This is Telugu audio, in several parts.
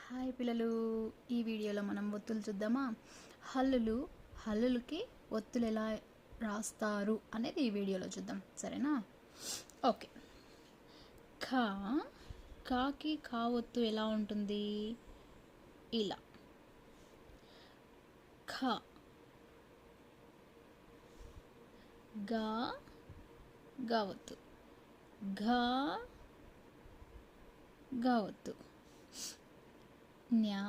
హాయ్ పిల్లలు, ఈ వీడియోలో మనం ఒత్తులు చూద్దామా. హల్లులు, హల్లులకి ఒత్తులు ఎలా రాస్తారు అనేది ఈ వీడియోలో చూద్దాం, సరేనా? ఓకే. ఖా, కాకి కా ఒత్తు ఎలా ఉంటుంది? ఇలా. ఖ, గా, గా ఒత్తు. ఘా, గా ఒత్తు. న్యా,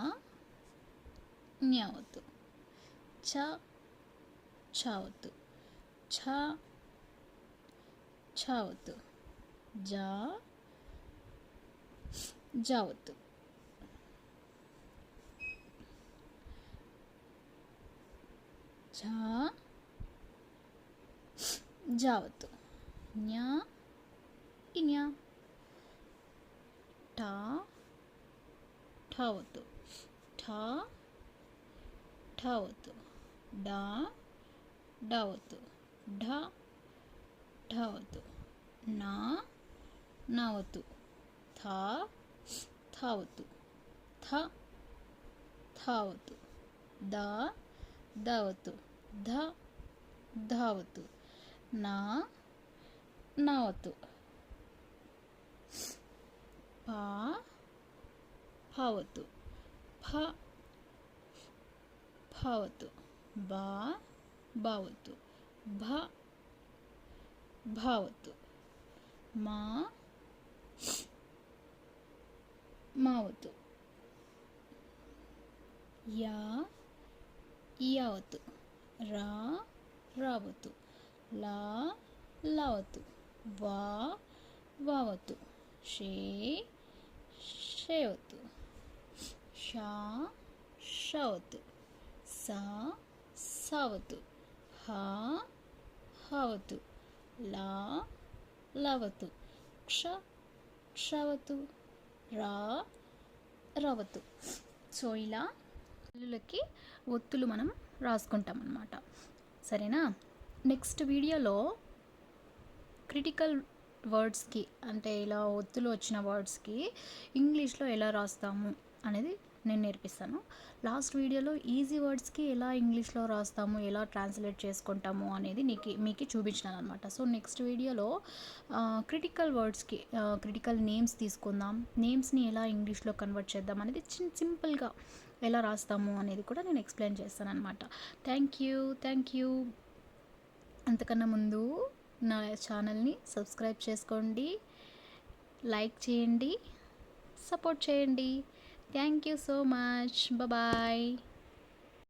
న్యా ఒత్తు. చ, ఛ ఒత్తు. ఛ, ఛ ఒత్తు. జా, జా ఒత్తు. ఝా, జా ఒత్తు. న్యా, ఇన్యా. టా, ఠా ఒత్తు. ఠా, ఠా ఒత్తు. డా, డా ఒత్తు. ఢ, ఢ ఒత్తు. నా, నా ఒత్తు. థా, థా ఒత్తు. థ, థా ఒత్తు. దా, దా ఒత్తు. ధ, ధ ఒత్తు. నా, నా ఒత్తు. పా, ఫా ఒత్తు. ఫ, ఫా ఒత్తు. బా, బా ఒత్తు. భ, భా ఒత్తు. మా, మా ఒత్తు. యా, యా ఒత్తు. రా, రా ఒత్తు. లా, లా ఒత్తు. వా, వా ఒత్తు. షే, షే ఒత్తు. షా, షా ఒత్తు. సా, సా ఒత్తు. హా, హా ఒత్తు. లా, లా ఒత్తు. క్ష, క్ష ఒత్తు. రా, రా ఒత్తు. సో ఇలా హల్లులకి ఒత్తులు మనం రాసుకుంటాం అన్నమాట, సరేనా? నెక్స్ట్ వీడియోలో క్రిటికల్ వర్డ్స్కి, అంటే ఇలా ఒత్తులు వచ్చిన వర్డ్స్కి ఇంగ్లీష్లో ఎలా రాస్తాము అనేది నేను నేర్పిస్తాను. లాస్ట్ వీడియోలో ఈజీ వర్డ్స్కి ఎలా ఇంగ్లీష్లో రాస్తాము, ఎలా ట్రాన్స్లేట్ చేసుకుంటాము అనేది మీకు చూపించినాను అనమాట. సో నెక్స్ట్ వీడియోలో క్రిటికల్ వర్డ్స్కి క్రిటికల్ నేమ్స్ తీసుకుందాం, నేమ్స్ని ఎలా ఇంగ్లీష్లో కన్వర్ట్ చేద్దాం అనేది సింపుల్గా ఎలా రాస్తాము అనేది కూడా నేను ఎక్స్ప్లెయిన్ చేస్తాను అనమాట. Thank you. అంతకన్నా ముందు నా ఛానల్ని సబ్స్క్రైబ్ చేసుకోండి, లైక్ చేయండి, సపోర్ట్ చేయండి. Thank you so much. Bye.